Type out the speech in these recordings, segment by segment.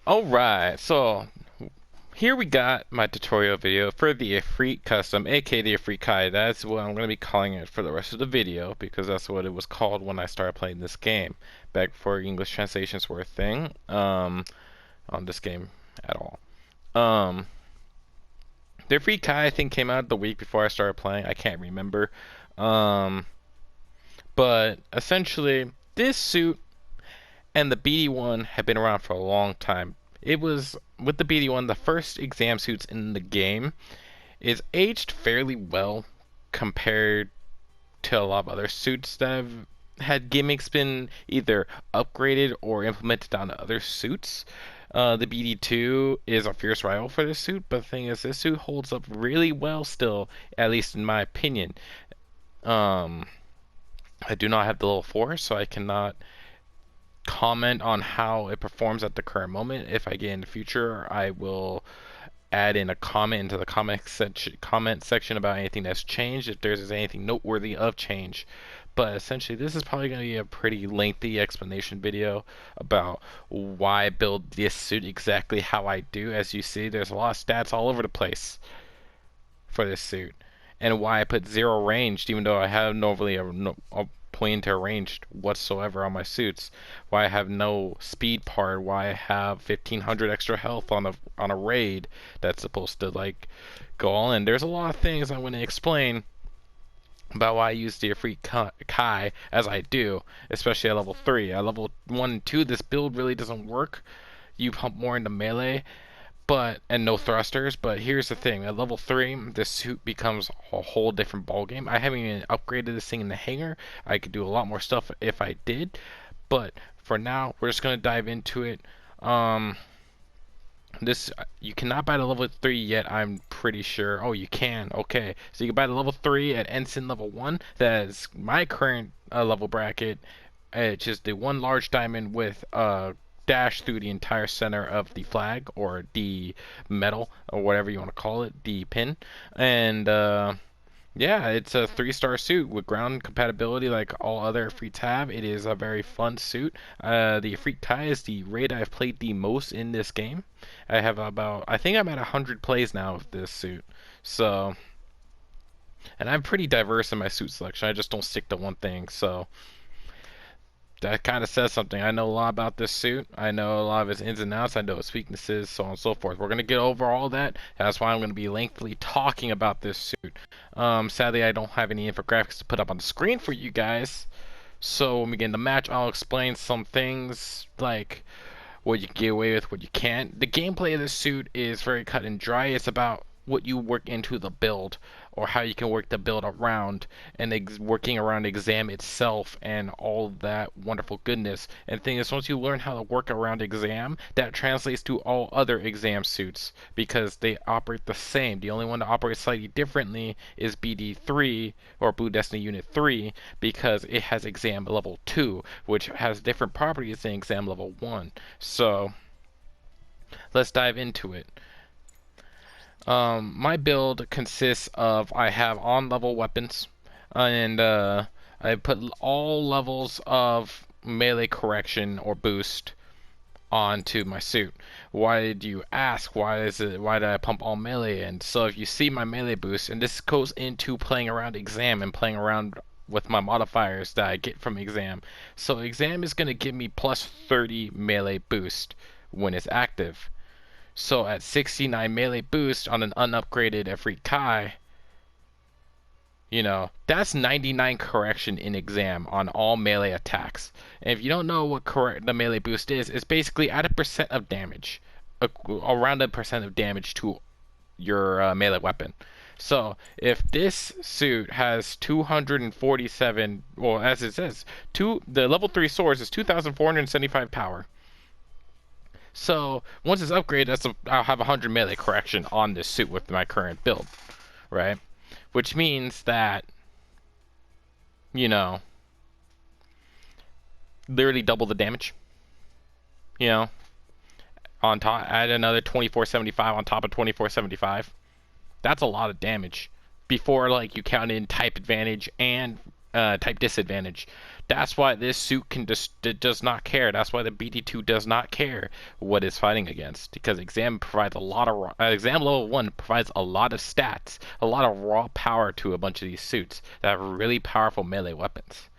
Alright, so here we got my tutorial video for the Efreet Custom, aka the Efreet Kai. That's what I'm going to be calling it for the rest of the video because that's what it was called when I started playing this game, back before English translations were a thing on this game at all. Um, the Efreet Kai I think came out the week before I started playing. I can't remember. Um, but essentially, this suit and the BD1 have been around for a long time. It was with the BD1 the first exam suits in the game. It's aged fairly well compared to a lot of other suits that have had gimmicks been either upgraded or implemented onto other suits. The BD2 is a fierce rival for this suit, but the thing is, this suit holds up really well still, at least in my opinion. Um, I do not have the level 4, so I cannot comment on how it performs at the current moment. If I get in the future, I will add in a comment into the comment section about anything that's changed, if there's anything noteworthy of change. But essentially, this is probably going to be a pretty lengthy explanation video about why I build this suit exactly how I do. As you see, there's a lot of stats all over the place for this suit, and why I put zero ranged, even though I have normally a pointer ranged whatsoever on my suits. Why I have no speed part. Why I have 1500 extra health on a raid that's supposed to like go all in. There's a lot of things I'm going to explain about why I use the Efreet Kai as I do, especially at level 3. At level 1 and 2, this build really doesn't work. You pump more into melee, and no thrusters. But here's the thing: at level 3, this suit becomes a whole different ball game. I haven't even upgraded this thing in the hangar. I could do a lot more stuff if I did, but for now, we're just gonna dive into it. Um, this you cannot buy the level 3 yet. I'm pretty sure. Oh, you can. Okay, so you can buy the level 3 at Ensign level 1. That's my current level bracket. It's just the one large diamond with dash through the entire center of the flag or the medal or whatever you want to call it, the pin. And yeah, it's a 3-star suit with ground compatibility like all other Efreets have. It is a very fun suit. The Efreet Kai is the raid I've played the most in this game. I think I'm at 100 plays now with this suit. So, and I'm pretty diverse in my suit selection. I just don't stick to one thing. So, that kind of says something. I know a lot about this suit. I know a lot of its ins and outs. I know its weaknesses, so on and so forth. We're going to get over all that. That's why I'm going to be lengthily talking about this suit. Sadly, I don't have any infographics to put up on the screen for you guys. So when we get in the match, I'll explain some things like what you can get away with, what you can't. The gameplay of this suit is very cut and dry. It's about what you work into the build or how you can work the build around and working around the exam itself and all that wonderful goodness. And the thing is, once you learn how to work around exam, that translates to all other exam suits because they operate the same. The only one that operates slightly differently is BD3 or Blue Destiny Unit 3 because it has exam level 2, which has different properties than exam level 1. So let's dive into it. My build consists of I have on level weapons, and I put all levels of melee correction or boost onto my suit. Why do you ask? Why did I pump all melee in? So if you see my melee boost, and this goes into playing around exam and playing around with my modifiers that I get from exam. So exam is gonna give me plus 30 melee boost when it's active. So at 69 melee boost on an unupgraded Efreet Kai, that's 99 correction in exam on all melee attacks. And if you don't know what the melee boost is, it's basically add a percent of damage, around a percent of damage to your melee weapon. So if this suit has 247, well, as it says, the level 3 swords is 2,475 power. So once it's upgraded, I'll have 100 melee correction on this suit with my current build, right? Which means that, you know, literally double the damage. You know, on top, add another 2475 on top of 2475. That's a lot of damage. Before like you count in type advantage and type disadvantage. That's why this suit can just it does not care. That's why the BD2 does not care what it's fighting against, because exam provides a lot of exam level 1 provides a lot of stats, a lot of raw power to a bunch of these suits that have really powerful melee weapons.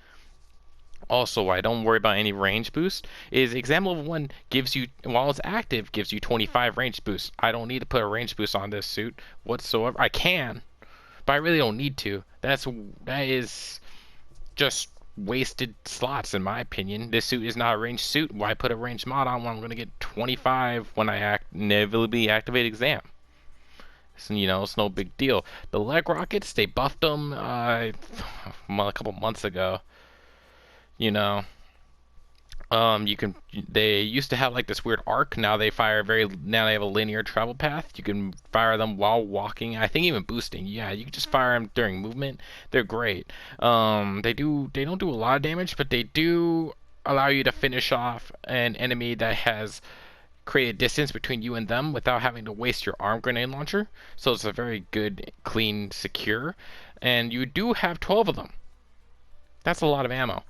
Also, why don't worry about any range boost is exam level 1 gives you, while it's active, gives you 25 range boost. I don't need to put a range boost on this suit whatsoever. I can, but I really don't need to. That is just wasted slots in my opinion. This suit is not a ranged suit. Why put a ranged mod on when I'm going to get 25 when I inevitably activate exam? So, it's no big deal. The leg rockets, they buffed them a couple months ago. You know, they used to have like this weird arc. Now they have a linear travel path. You can fire them while walking. I think even boosting. Yeah, you can just fire them during movement. They're great. They don't do a lot of damage, but they do allow you to finish off an enemy that has created distance between you and them without having to waste your arm grenade launcher. So it's a very good, clean, secure. And you do have 12 of them. That's a lot of ammo.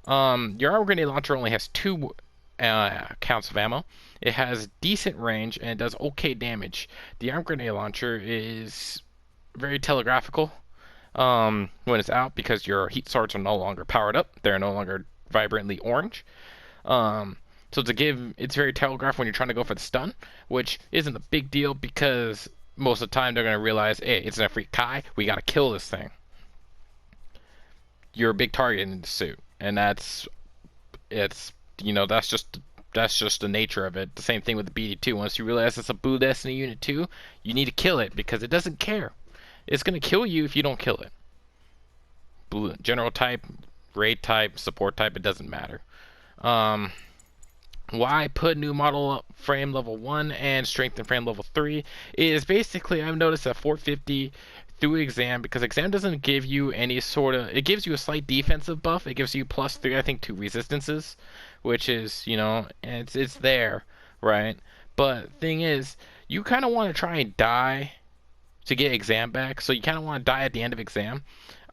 Your arm grenade launcher only has 2 counts of ammo. It has decent range and it does okay damage. The arm grenade launcher is very telegraphical when it's out, because your heat swords are no longer powered up. They're no longer vibrantly orange. So it's very telegraph when you're trying to go for the stun, which isn't a big deal because most of the time they're going to realize, hey, it's an Efreet Kai, we got to kill this thing. You're a big target in the suit. And that's just the nature of it. The same thing with the BD2. Once you realize it's a Blue Destiny Unit 2, you need to kill it because it doesn't care. It's gonna kill you if you don't kill it. General type, raid type, support type, it doesn't matter. Why put new model frame level 1 and strength and frame level 3 is basically, I've noticed that 450 through exam, because exam doesn't give you any sort of, it gives you a slight defensive buff. It gives you +3, I think, to resistances, which is, it's there, right? But thing is, you kind of want to try and die to get exam back, so you kind of want to die at the end of exam.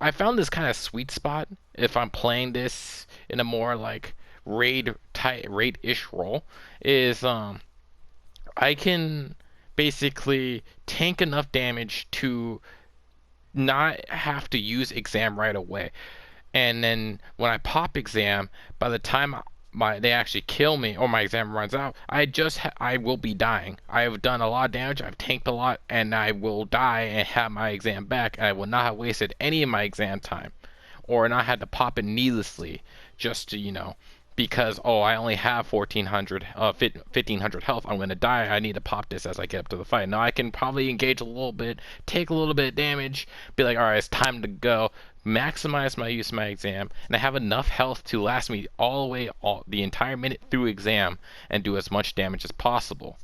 I found this kind of sweet spot if I'm playing this in a more like raid-ish role, is I can basically tank enough damage to not have to use exam right away, and then when I pop exam, by the time they actually kill me or my exam runs out, I will be dying. I have done a lot of damage, I've tanked a lot, and I will die and have my exam back, and I will not have wasted any of my exam time or not had to pop it needlessly just to because I only have 1500 health, I'm gonna die, I need to pop this as I get up to the fight. Now I can probably engage a little bit, take a little bit of damage, be like, alright, it's time to go, maximize my use of my exam, and I have enough health to last me the entire minute through exam and do as much damage as possible.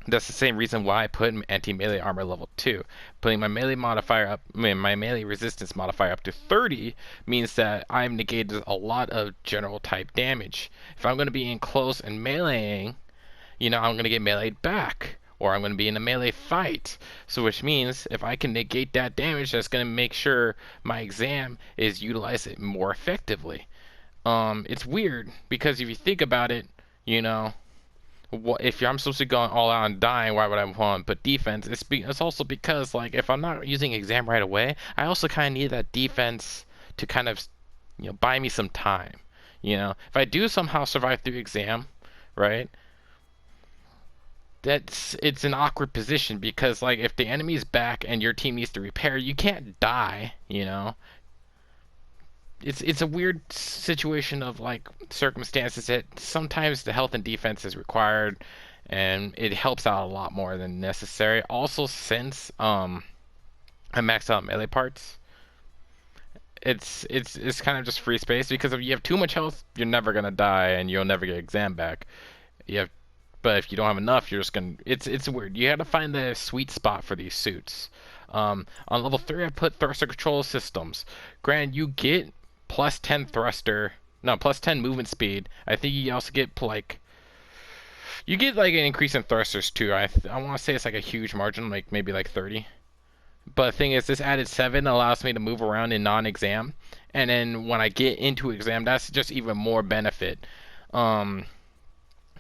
That's the same reason why I put anti-melee armor level 2. Putting my melee melee resistance modifier up to 30 means that I've negated a lot of general type damage. If I'm going to be in close and meleeing, I'm going to get meleeed back, or I'm going to be in a melee fight. So which means if I can negate that damage, that's going to make sure my exam is utilized more effectively. It's weird because if you think about it, if I'm supposed to go all out and dying, why would I want to put defense? It's also because, like, if I'm not using exam right away, I also kind of need that defense to kind of, buy me some time. If I do somehow survive through exam, right? It's an awkward position because, like, if the enemy's back and your team needs to repair, you can't die. It's a weird situation of like circumstances that sometimes the health and defense is required, and it helps out a lot more than necessary. Also, since I maxed out melee parts, it's kind of just free space, because if you have too much health, you're never gonna die and you'll never get exam back. But if you don't have enough, you're just gonna. It's weird. You have to find the sweet spot for these suits. On level 3, I put thruster control systems. Granted, you get +10 +10 movement speed. I think you also get you get like an increase in thrusters too. I want to say it's like a huge margin, like maybe like 30. But the thing is, this added 7 allows me to move around in non-exam, and then when I get into exam, that's just even more benefit. Um,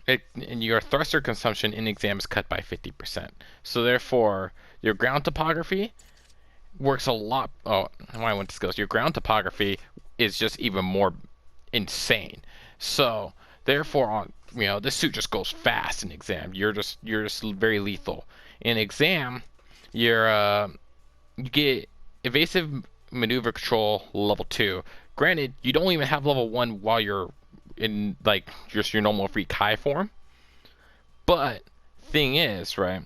and your thruster consumption in exam is cut by 50%. So therefore, your ground topography works a lot. Oh, I went to skills. Your ground topography is just even more insane. So therefore, on this suit just goes fast in exam. You're just very lethal. In exam, you get evasive maneuver control level 2. Granted, you don't even have level 1 while you're in like just your normal free Kai form. But thing is, right?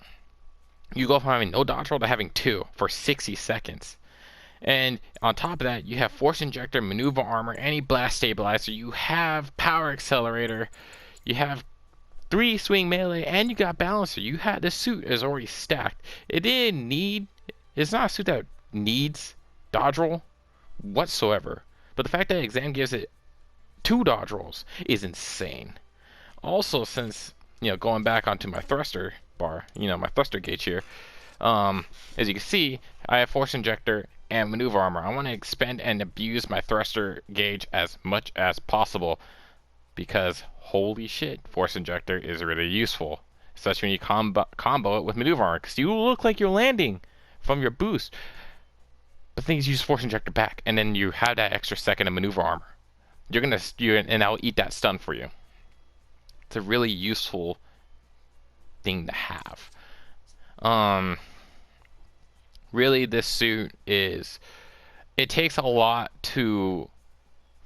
You go from having no dodge roll to having 2 for 60 seconds. And on top of that, you have force injector, maneuver armor, anti-blast stabilizer. You have power accelerator. You have 3 swing melee, and you got balancer. You had this suit is already stacked. It didn't need. It's not a suit that needs dodge roll whatsoever. But the fact that exam gives it 2 dodge rolls is insane. Also, since going back onto my thruster bar, my thruster gauge here, as you can see, I have force injector and maneuver armor. I want to expend and abuse my thruster gauge as much as possible because holy shit, force injector is really useful, especially when you combo it with maneuver armor because you look like you're landing from your boost. But things use force injector back, and then you have that extra second of maneuver armor. And I'll eat that stun for you. It's a really useful thing to have. Really, this suit is. It takes a lot to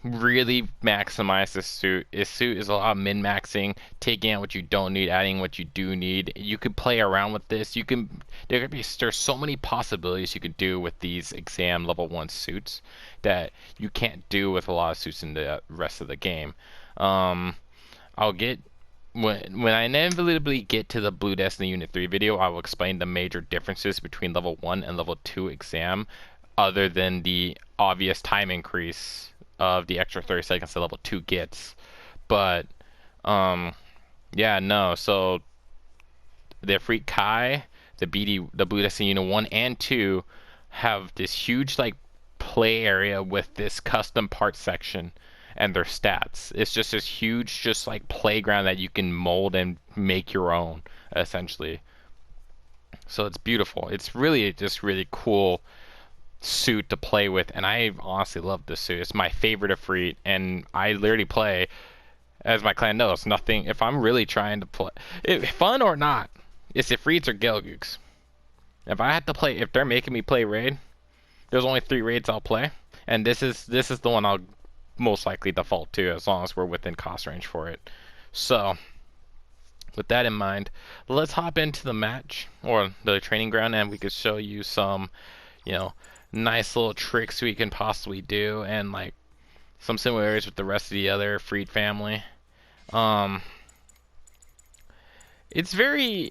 really maximize this suit. This suit is a lot of min-maxing, taking out what you don't need, adding what you do need. You could play around with this. There's so many possibilities you could do with these exam level 1 suits that you can't do with a lot of suits in the rest of the game. I'll get when I inevitably get to the Blue Destiny Unit 3 video, I will explain the major differences between level 1 and level 2 exam, other than the obvious time increase of the extra 30 seconds that level 2 gets. But, yeah, no, so the Efreet Kai, the Blue Destiny Unit 1 and 2 have this huge, like, play area with this custom part section and their stats. It's just this huge, just like playground that you can mold and make your own, essentially. So it's beautiful. It's really just really cool suit to play with, and I honestly love this suit. It's my favorite Efreet, and I literally play, as my clan knows, nothing. If I'm really trying to play, fun or not, it's Efreets or Gelgooks. If I had to play, if they're making me play raid, there's only 3 raids I'll play, and this is the one I'll most likely default to as long as we're within cost range for it. So with that in mind, let's hop into the match or the training ground, and we could show you some nice little tricks we can possibly do and like some similarities with the rest of the other Efreet family. It's very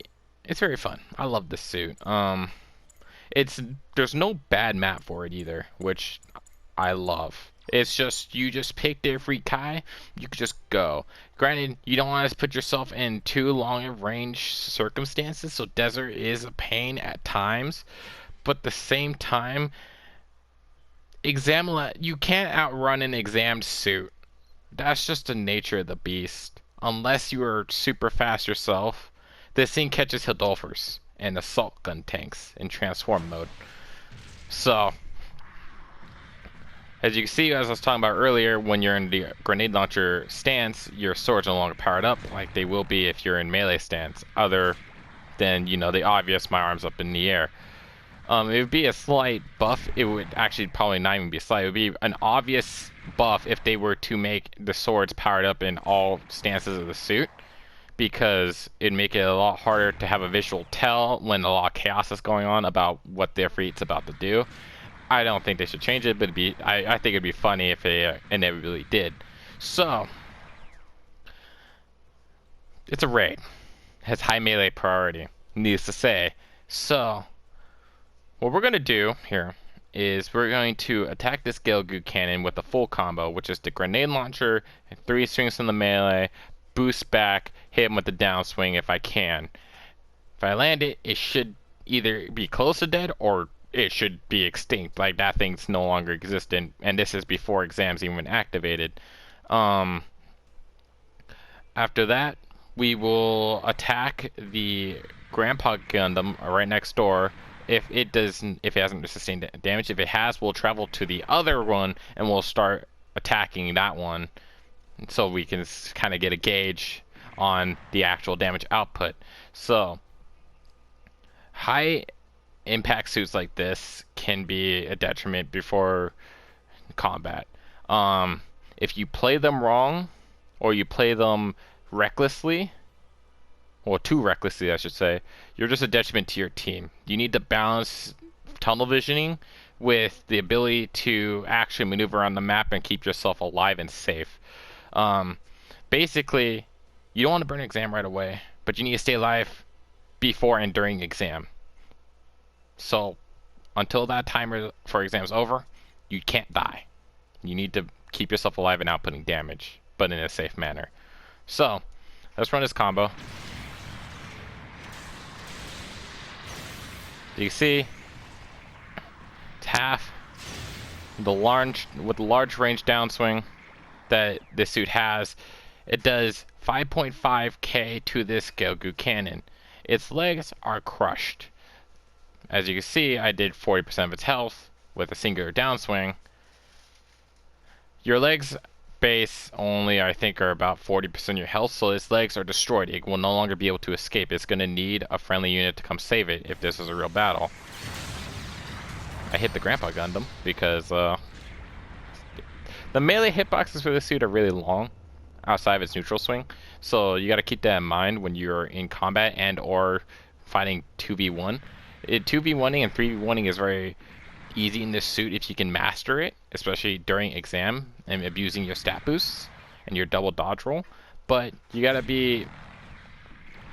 fun. I love this suit. There's no bad map for it either, which I love. It's just, you just pick their free Kai, you could just go. Granted, you don't want to put yourself in too long of range circumstances, so desert is a pain at times. But at the same time, you can't outrun an examed suit. That's just the nature of the beast. Unless you are super fast yourself, this thing catches Hildolfers and assault gun tanks in transform mode. So, as you can see, as I was talking about earlier, when you're in the grenade launcher stance, your swords are no longer powered up like they will be if you're in melee stance, other than, the obvious my arms up in the air. It would be a slight buff. It would actually probably not even be a slight. It would be an obvious buff if they were to make the swords powered up in all stances of the suit, because it'd make it a lot harder to have a visual tell when a lot of chaos is going on about what the Efreet's about to do. I don't think they should change it, but I think it'd be funny if they inevitably did. So, it's a raid. It has high melee priority, needless to say. So, what we're going to do here is we're going to attack this Gelgoog cannon with a full combo, which is the grenade launcher, 3 swings from the melee, boost back, hit him with the downswing if I can. If I land it, it should either be close to dead or it should be extinct. Like, that thing's no longer existent, and this is before exams even activated. Um, After that, we will attack the Grandpa Gundam right next door. If it hasn't sustained damage, if it has, we'll travel to the other one and we'll start attacking that one, so we can kind of get a gauge on the actual damage output. So, high impact suits like this can be a detriment before combat. If you play them wrong, or you play them recklessly, or too recklessly, I should say, you're just a detriment to your team. You need to balance tunnel visioning with the ability to actually maneuver on the map and keep yourself alive and safe. Basically, you don't want to burn an exam right away, but you need to stay alive before and during exam. So, until that timer for exam's over, you can't die. You need to keep yourself alive and outputting damage, but in a safe manner. So, let's run this combo. You see, it's half with the large range downswing that this suit has. It does 5.5k to this Gelgu cannon. Its legs are crushed. As you can see, I did 40% of its health with a singular downswing. Your legs base only, I think, are about 40% of your health, so its legs are destroyed. It will no longer be able to escape. It's going to need a friendly unit to come save it if this is a real battle. I hit the Grandpa Gundam because the melee hitboxes for this suit are really long outside of its neutral swing, so you got to keep that in mind when you're in combat and or fighting 2v1. 2v1ing and 3v1ing is very easy in this suit if you can master it, especially during exam and abusing your stat boosts and your double dodge roll. But you gotta be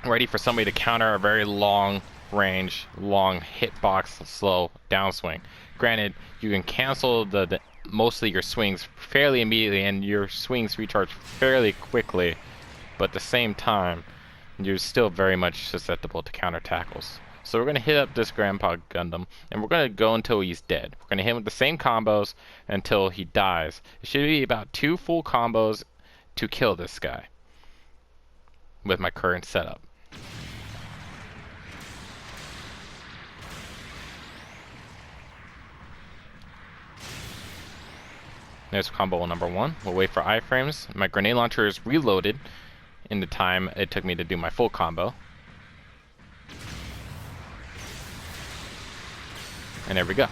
ready for somebody to counter a very long range, long hitbox, slow downswing. Granted, you can cancel the mostly your swings fairly immediately, and your swings recharge fairly quickly, but at the same time, you're still very much susceptible to counter tackles. So we're going to hit up this Grandpa Gundam, and we're going to go until he's dead. We're going to hit him with the same combos until he dies. It should be about 2 full combos to kill this guy with my current setup. There's combo number 1. We'll wait for iframes. My grenade launcher is reloaded in the time it took me to do my full combo. And there we go.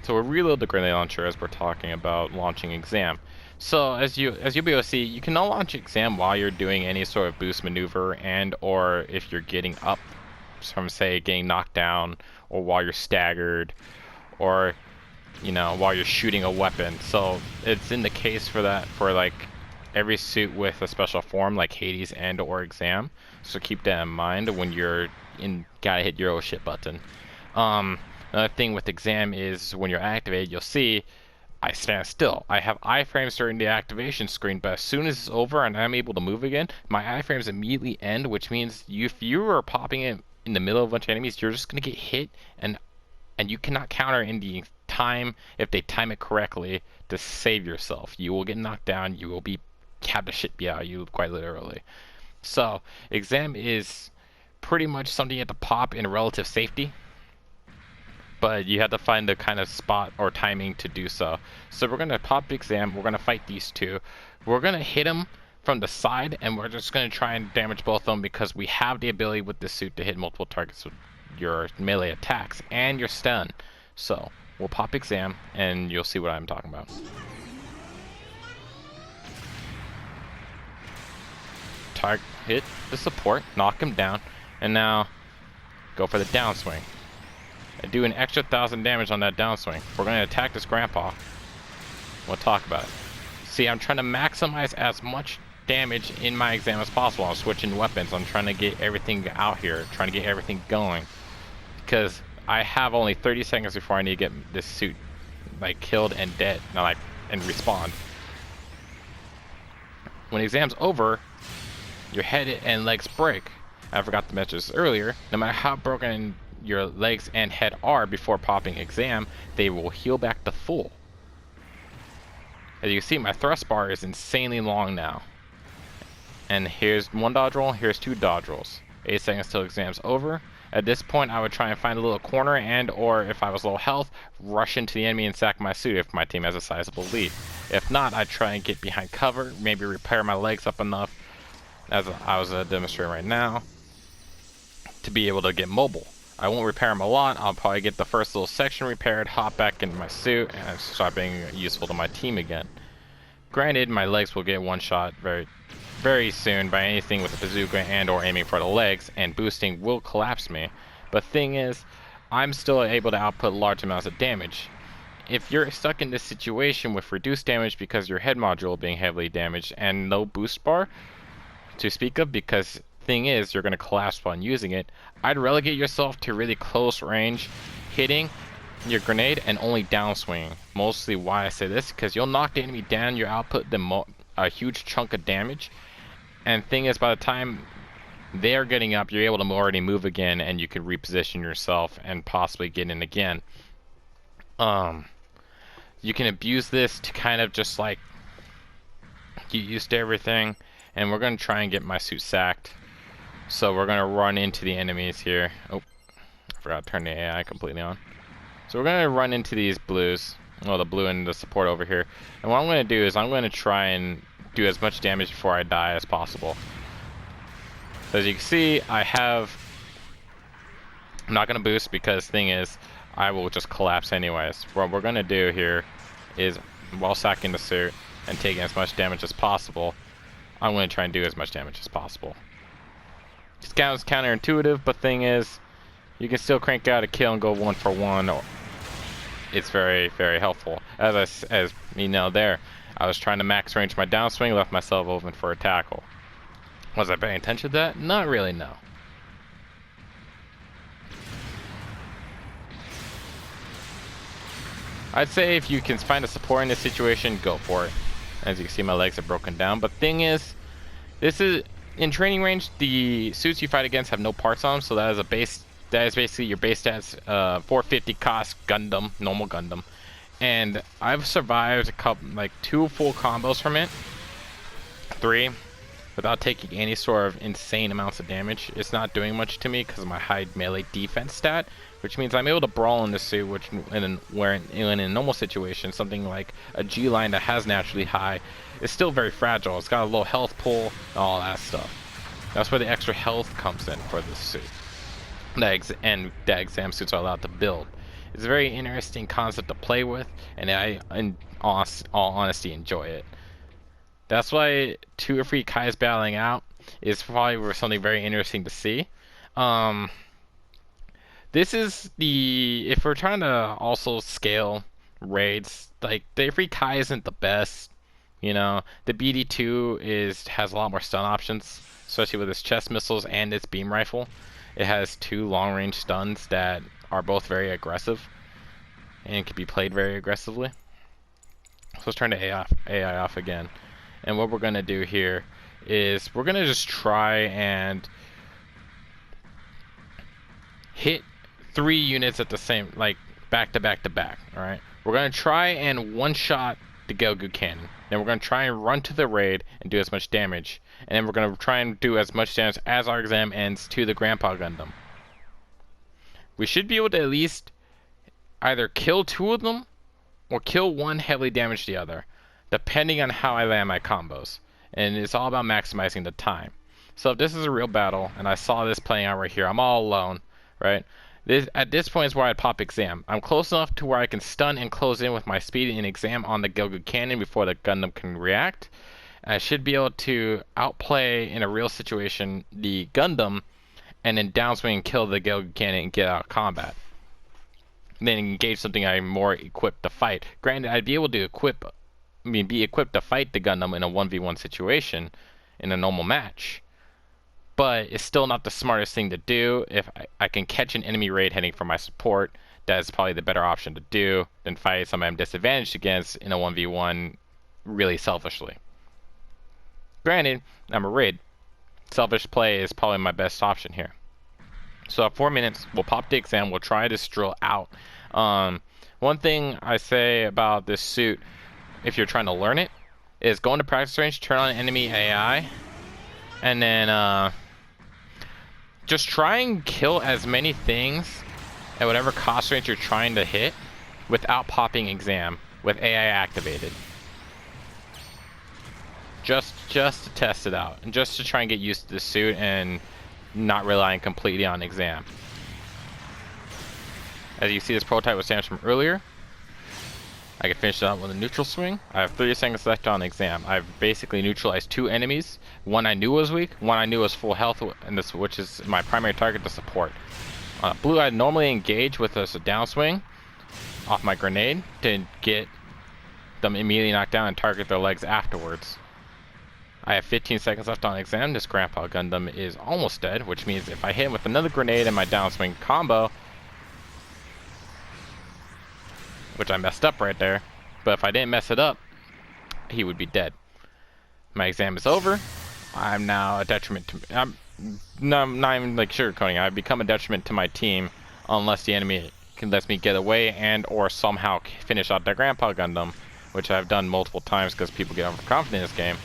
So we'll reload the grenade launcher as we're talking about launching exam. So as you'll be able to see, you cannot launch exam while you're doing any sort of boost maneuver, and or if you're getting up from, say, getting knocked down, or while you're staggered, or while you're shooting a weapon. So it's in the case for that for like every suit with a special form like Hades and or exam. So keep that in mind when you're gotta hit your oh shit button. Another thing with exam is when you're activated, you'll see I stand still. I have iframes during the activation screen, but as soon as it's over and I'm able to move again, my iframes immediately end, which means if you are popping it in the middle of a bunch of enemies, you're just gonna get hit, and you cannot counter in the time if they time it correctly to save yourself. You will get knocked down. You will have the shit beat out of you, quite literally. So exam is pretty much something you have to pop in relative safety, but you have to find the kind of spot or timing to do so. So we're gonna pop exam. We're gonna fight these two. We're gonna hit them from the side, and we're just gonna try and damage both of them because we have the ability with this suit to hit multiple targets with your melee attacks and your stun. So we'll pop exam, and you'll see what I'm talking about. Hit the support, knock him down, and now go for the downswing. And do an extra 1,000 damage on that downswing. We're going to attack this Grandpa. We'll talk about it. See, I'm trying to maximize as much damage in my exam as possible. I'm switching weapons. I'm trying to get everything out here, trying to get everything going. Because I have only 30 seconds before I need to get this suit killed and dead, and respawn. When exam's over, your head and legs break. I forgot to mention this earlier, no matter how broken your legs and head are before popping exam, they will heal back to full. As you can see, my thrust bar is insanely long now. And here's one dodge roll, here's two dodge rolls. 8 seconds till exam's over. At this point, I would try and find a little corner and, or if I was low health, rush into the enemy and sack my suit if my team has a sizable lead. If not, I'd try and get behind cover, maybe repair my legs up enough, as I was demonstrating right now, to be able to get mobile. I won't repair them a lot. I'll probably get the first little section repaired, hop back into my suit, and start being useful to my team again. Granted, my legs will get one shot very soon by anything with a bazooka and or aiming for the legs, and boosting will collapse me. But thing is, I'm still able to output large amounts of damage. If you're stuck in this situation with reduced damage because your head module being heavily damaged and no boost bar to speak of, because thing is you're going to collapse upon using it, I'd relegate yourself to really close range hitting your grenade and only downswing. Mostly why I say this, because you'll knock the enemy down, you output them a huge chunk of damage, and thing is, by the time they're getting up, you're able to already move again, and you can reposition yourself and possibly get in again. You can abuse this to kind of just like get used to everything, and we're going to try and get my suit sacked. So we're going to run into the enemies here. Oh, I forgot to turn the AI completely on. So we're going to run into these blues. Oh, the blue and the support over here. And what I'm going to do is I'm going to try and do as much damage before I die as possible. So as you can see, I'm not going to boost because thing is, I will just collapse anyways. What we're going to do here is, while sacking the suit and taking as much damage as possible, I'm going to try and do as much damage as possible. It sounds counterintuitive, but thing is, you can still crank out a kill and go 1 for 1. It's very, very helpful. As you know there, I was trying to max range my downswing, left myself open for a tackle. Was I paying attention to that? Not really, no. I'd say if you can find a support in this situation, go for it. As you can see, my legs are broken down. But thing is, this is in training range. The suits you fight against have no parts on them, so that is a base. That is basically your base stats. 450 cost Gundam, normal Gundam, and I've survived a couple, like 2 full combos from it, 3, without taking any sort of insane amounts of damage. It's not doing much to me because of my high melee defense stat, which means I'm able to brawl in this suit, which in a normal situation, something like a G line that has naturally high is still very fragile. It's got a low health pool and all that stuff. That's where the extra health comes in for this suit. And that exam suits are allowed to build. It's a very interesting concept to play with, and I, in all honesty, enjoy it. That's why two Efreet Kais battling out is probably something very interesting to see. This is if we're trying to also scale raids, like the Efreet Kai isn't the best. You know, the BD2 has a lot more stun options, especially with its chest missiles and its beam rifle. It has 2 long-range stuns that are both very aggressive and can be played very aggressively. So let's turn the AI off again. And what we're going to do here is we're going to just try and hit 3 units at the same, like back to back to back. Alright, we're going to try and one-shot the Gelgu cannon. Then we're going to try and run to the raid and do as much damage. And then we're going to try and do as much damage as our exam ends to the Grandpa Gundam. We should be able to at least either kill 2 of them or kill 1, heavily damage the other, depending on how I land my combos. And it's all about maximizing the time. So if this is a real battle, and I saw this playing out right here, I'm all alone, right? At this point is where I'd pop exam. I'm close enough to where I can stun and close in with my speed and exam on the Gelgu cannon before the Gundam can react. I should be able to outplay in a real situation the Gundam, and then downswing and kill the Gelgu cannon and get out of combat. Then engage something I'm more equipped to fight. Granted, I'd be able to be equipped to fight the Gundam in a 1v1 situation in a normal match. But it's still not the smartest thing to do. If I can catch an enemy raid heading for my support, that is probably the better option to do than fight somebody I'm disadvantaged against in a 1v1 really selfishly. Granted, I'm a raid, selfish play is probably my best option here. So at 4 minutes, we'll pop the exam. We'll try this drill out. One thing I say about this suit, if you're trying to learn it, is go into practice range, turn on enemy AI, and then just try and kill as many things at whatever cost range you're trying to hit without popping exam with AI activated. Just to test it out, and just to try and get used to the suit and not relying completely on exam. As you see, this prototype was damaged from earlier. I can finish it out with a neutral swing. I have 30 seconds left on exam. I've basically neutralized 2 enemies. One I knew was weak, one I knew was full health, and this, which is my primary target to support. Blue, I normally engage with a downswing off my grenade to get them immediately knocked down and target their legs afterwards. I have 15 seconds left on exam. This Grandpa Gundam is almost dead, which means if I hit him with another grenade and my downswing combo, which I messed up right there, but if I didn't mess it up, he would be dead. My exam is over. I'm now a detriment to... I'm not even like sugarcoating. I've become a detriment to my team unless the enemy can let me get away and or somehow finish out their Grandpa Gundam, which I've done multiple times because people get overconfident in this game.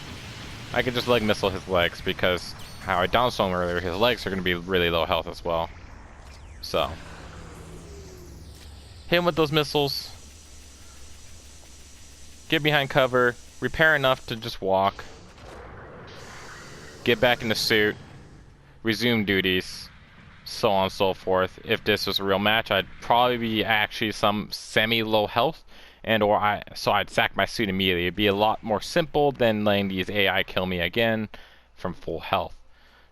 I could just leg missile his legs because how I downswung earlier, his legs are going to be really low health as well. So, hit him with those missiles, get behind cover, repair enough to just walk, get back in the suit, resume duties, so on and so forth. If this was a real match, I'd probably be actually some semi-low health, and or I'd sack my suit immediately. It'd be a lot more simple than letting these AI kill me again from full health.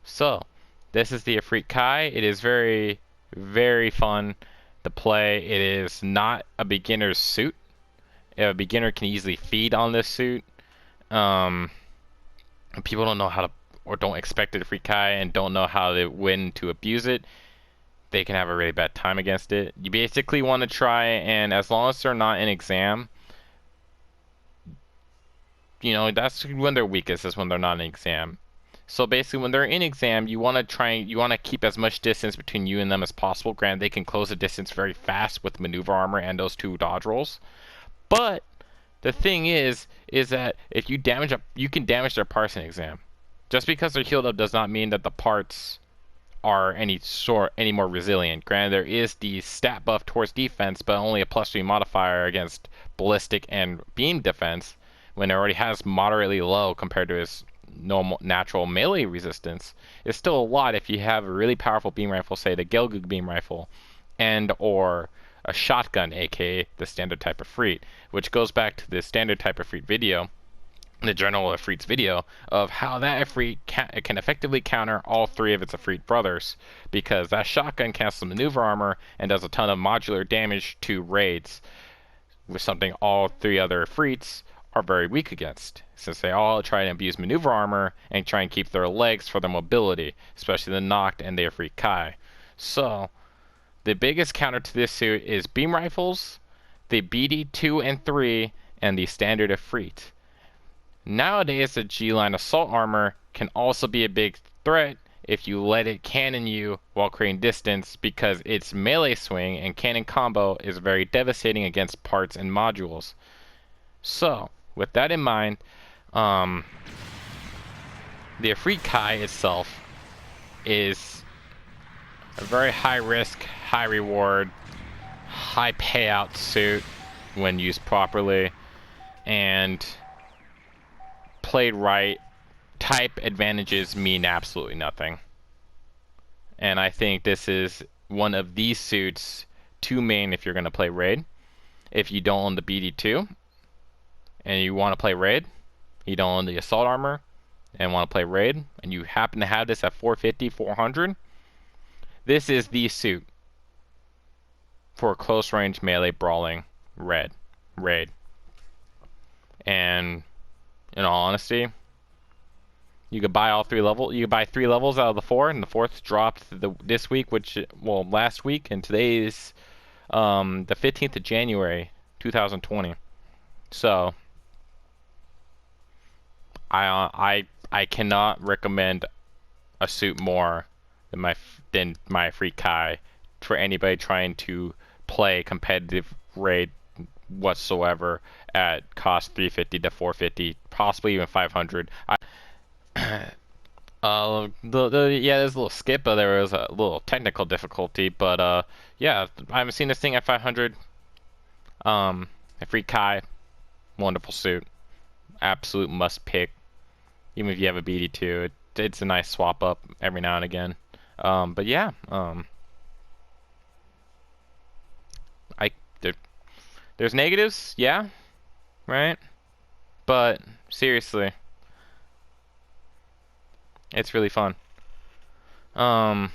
So, this is the Efreet Kai. It is very, very fun to play. It is not a beginner's suit. A beginner can easily feed on this suit. People don't know how to, or don't expect it Efreet Kai and don't know how to win to abuse it, they can have a really bad time against it. You basically want to try, and as long as they're not in exam, you know, that's when they're weakest, is when they're not in exam. So basically, when they're in exam, you want to keep as much distance between you and them as possible. Granted, they can close the distance very fast with maneuver armor and those 2 dodge rolls. But the thing is that if you damage you can damage their parts in exam. Just because they're healed up does not mean that the parts are any more resilient. Granted, there is the stat buff towards defense, but only a +3 modifier against ballistic and beam defense, when it already has moderately low compared to his normal natural melee resistance. It's still a lot if you have a really powerful beam rifle, say the Gelgoog beam rifle, and or a shotgun, aka the standard type Efreet, which goes back to the standard type Efreet video, the general Efreet's video, of how that Efreet can effectively counter all 3 of its Efreet brothers, because that shotgun cancels maneuver armor and does a ton of modular damage to raids, with something all 3 other Efreets are very weak against, since they all try and abuse maneuver armor and try and keep their legs for their mobility, especially the Noct and the Efreet Kai. So, the biggest counter to this suit is beam rifles, the BD2 and 3, and the standard Efreet. Nowadays, the G-line assault armor can also be a big threat if you let it cannon you while creating distance, because its melee swing and cannon combo is very devastating against parts and modules. So, with that in mind, the Efreet Kai itself is a very high risk, high reward, high payout suit when used properly, and played right, type advantages mean absolutely nothing. And I think this is one of these suits to main if you're going to play raid. If you don't own the BD2 and you want to play raid, you don't own the assault armor and want to play raid, and you happen to have this at 450, 400, this is the suit for close range melee brawling raid. And in all honesty, you could buy all 3 levels. You could buy 3 levels out of the 4, and the 4th dropped this week, last week, and today is the 15th of January, 2020. So I cannot recommend a suit more than my Efreet Kai for anybody trying to play competitive raid whatsoever at cost 350 to 450, possibly even 500. Yeah, there's a little skip, but there was a little technical difficulty. But yeah, I haven't seen this thing at 500. Efreet Kai, wonderful suit, absolute must pick. Even if you have a BD2, it's a nice swap up every now and again. But yeah, I there, there's negatives, yeah, right? But seriously, it's really fun. Um,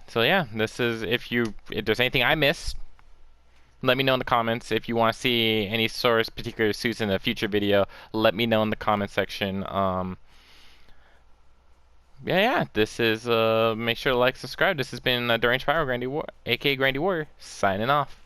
so yeah, this is if there's anything I missed, let me know in the comments. If you want to see any source particular suits in a future video, let me know in the comment section. Yeah, this is make sure to like, subscribe. This has been Deranged Pyro Grandy War, aka Grandy Warrior, signing off.